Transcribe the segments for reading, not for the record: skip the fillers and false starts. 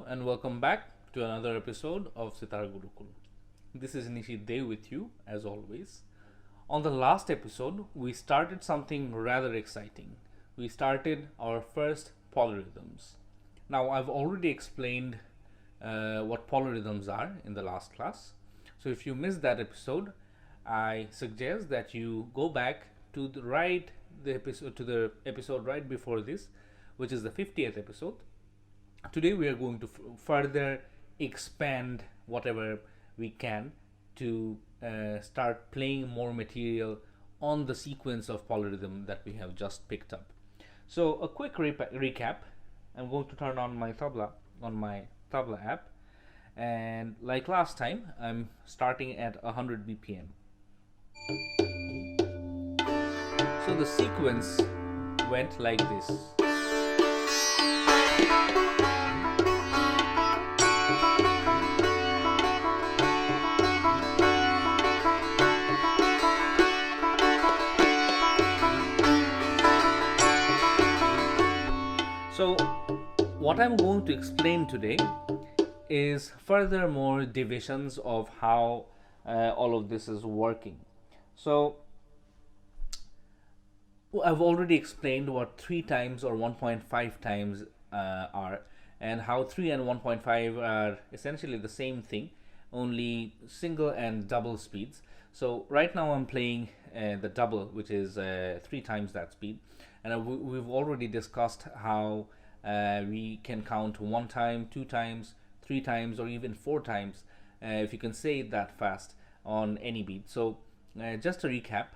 and welcome back to another episode of Sitar Gurukul. This is Nishit Dey with you as always. On the last episode, we started something rather exciting. We started our first polyrhythms. Now, I've already explained what polyrhythms are in the last class. So, if you missed that episode, I suggest that you go back to the episode right before this, which is the 50th episode. Today we are going to further expand whatever we can to start playing more material on the sequence of polyrhythm that we have just picked up. So a quick recap. I'm going to turn on my tabla app, and like last time I'm starting at 100 bpm. So the sequence went like this. So what I'm going to explain today is furthermore divisions of how all of this is working. So I've already explained what 3 times or 1.5 times are, and how 3 and 1.5 are essentially the same thing, only single and double speeds. So right now I'm playing the double, which is 3 times that speed, and we've already discussed how we can count 1 time, 2 times, 3 times, or even 4 times if you can say it that fast on any beat. So just a recap.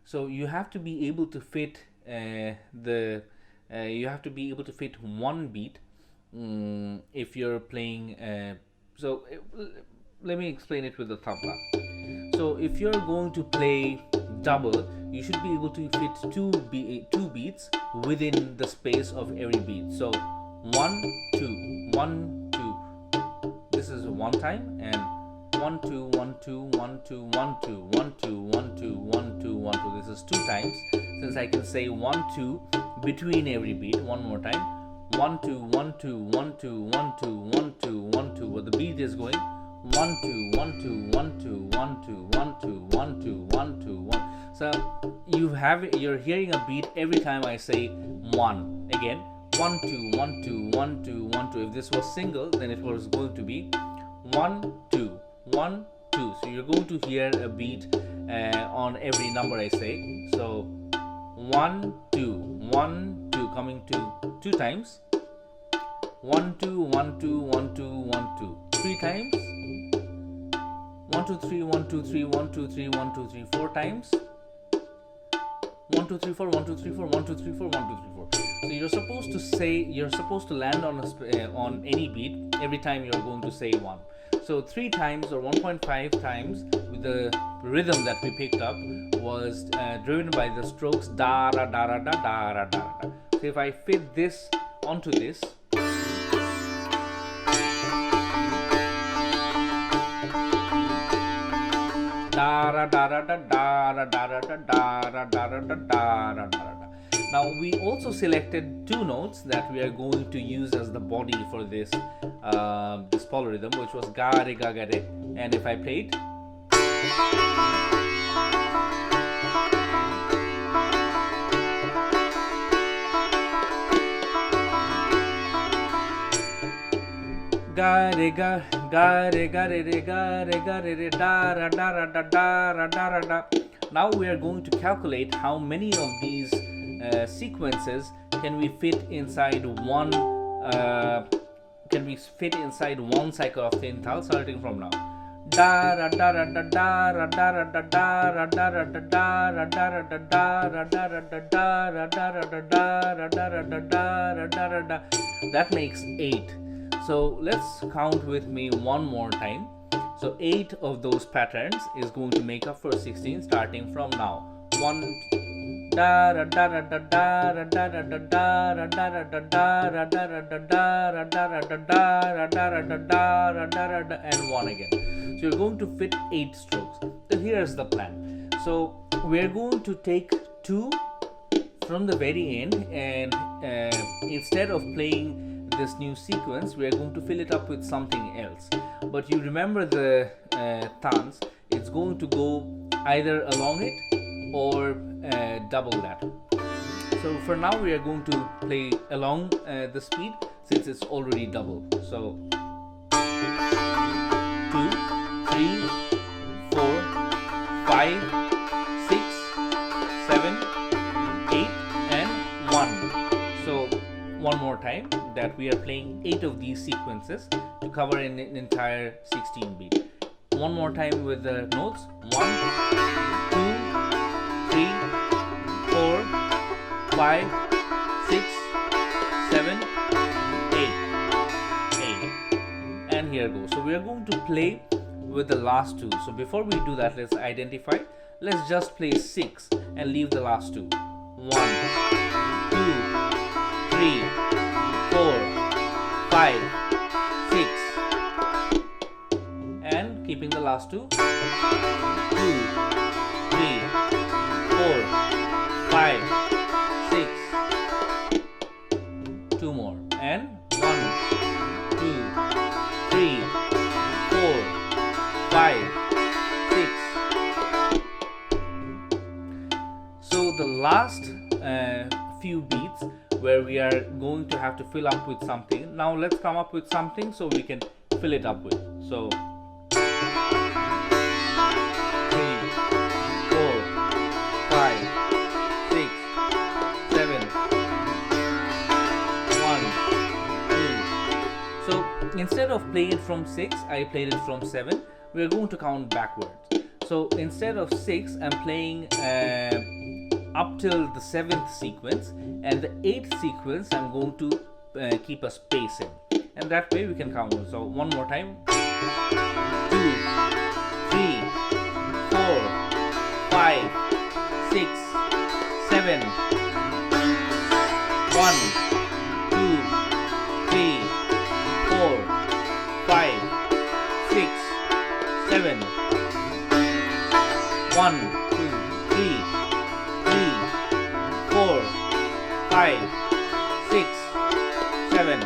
So you have to be able to fit one beat if you're playing. Let me explain it with the tabla. So if you're going to play double, you should be able to fit two beats within the space of every beat. So 1 2 1 2. This is 1 time, and 1 2 1 2 1 2 1 2 1 2 1 2 1 2 1 2. This is 2 times, since I can say 1 2 between every beat. One more time. 1 2 1 2 1 2 1 2 1 2 1 2. But the beat is going 1 2 1 2 1 2 1 2 1 2 1 2 1 2 1. So you're hearing a beat every time I say 1. Again, 1 2 1 2 1 2 1 2. If this was single, then it was going to be 1 2 1 2. So you're going to hear a beat on every number I say. So 1 2 1 2, coming to 2 times. 1 2 1 2 1 2 1 2. 3 times. 1 2 3 1 2 3 1 2 3 1 2 3. 4 times. 1 2 3 4 1 2 3 4 1 2 3 4 1 2 3 4. So you're supposed to land on any beat every time you're going to say 1. So 3 times or 1.5 times with the rhythm that we picked up was driven by the strokes da da da da da da da da. So if I fit this onto this, da da da da da da da da da da da da da da da. Now we also selected 2 notes that we are going to use as the body for this polyrhythm, which was ga re ga ga re. And if I play it, ga re ga ga re ga re re ga re ga re re da ra da ra da da ra da ra da. Now we are going to calculate how many of these sequences can we fit inside one cycle of thin tal, starting from now. Da ra da ra da da ra da ra da da ra da ra da da ra da ra da da ra da ra da da ra da ra da da ra da ra da da ra da ra da. That makes 8. So let's count with me one more time. So 8 of those patterns is going to make up for 16, starting from now. 1 da ra da ra da da ra da ra da da ra da ra da da ra da ra da da ra da ra da da ra da ra da da ra da ra da, and 1 again. So you're going to fit 8 strokes. So here's the plan. So we're going to take 2 from the very end, and instead of playing this new sequence, we are going to fill it up with something else. But you remember the tans, it's going to go either along it or double that. So for now we are going to play along the speed since it's already double. So 2, 3, 4, 5, 6, 7, 8 and 1. So one more time that we are playing 8 of these sequences to cover an entire 16 beat. One more time with the notes. 1, 2, 3, 4, 5, 6, 7, 8. And here goes. So we are going to play with the last two. So before we do that, let's identify. Let's just play 6 and leave the last two. 1, 2, 3, 4, 5, 6. And keeping the last two. 2, 3, 4, 5, 6. 2 more. And 1, 2, 3, 4, 5, 6. So the last few beats where we are going to have to fill up with something. Now let's come up with something so we can fill it up with. So 3, 4, 5, 6, 7, 1, 2. So instead of playing it from 6, I played it from 7. We are going to count backwards. So instead of 6, I'm playing up till the 7th sequence, and the 8th sequence I'm going to keep a space in, and that way we can count. So one more time. 2, 3, 4, 5, 6, 7. 1, 2, 3, 4, 5, 6, 7. 1, 2, 3, 4, 5, 6, 7.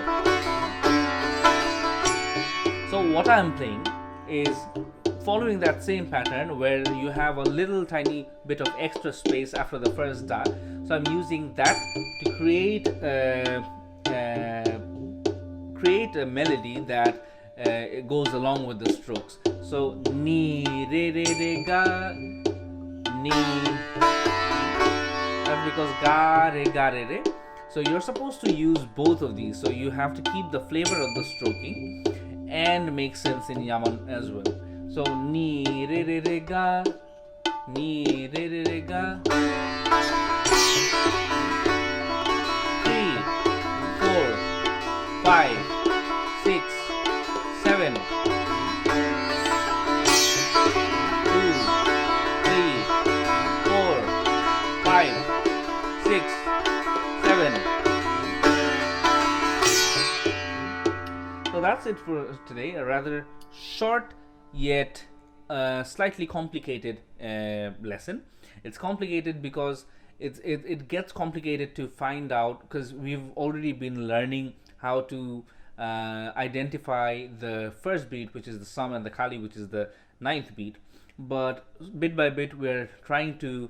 So what I'm playing is following that same pattern where you have a little tiny bit of extra space after the first da. So I'm using that to create a melody that goes along with the strokes. So ni re re re ga ni. That's because ga re re. So you're supposed to use both of these. So you have to keep the flavor of the stroking and make sense in Yaman as well. So ni re re re ga, ni re re re ga. 3, 4, 5, 6, 7. 2, 3, 4, 5, 6, 7. So that's it for today. A rather short yet slightly complicated lesson. It's complicated because it gets complicated to find out, because we've already been learning how to identify the first beat, which is the Sam, and the Kali, which is the 9th beat. But bit by bit we're trying to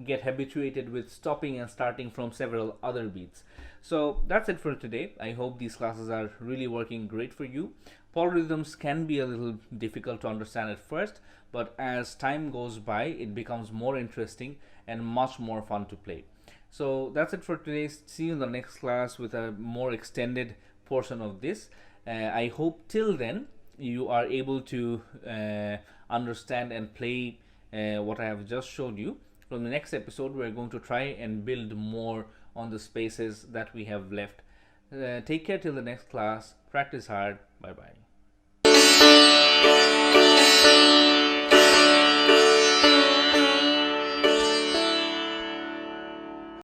get habituated with stopping and starting from several other beats. So that's it for today. I hope these classes are really working great for you. Polyrhythms can be a little difficult to understand at first, but as time goes by it becomes more interesting and much more fun to play. So that's it for today. See you in the next class with a more extended portion of this. I hope till then you are able to understand and play what I have just showed you. From the next episode we are going to try and build more on the spaces that we have left. Take care till the next class. Practice hard. Bye bye.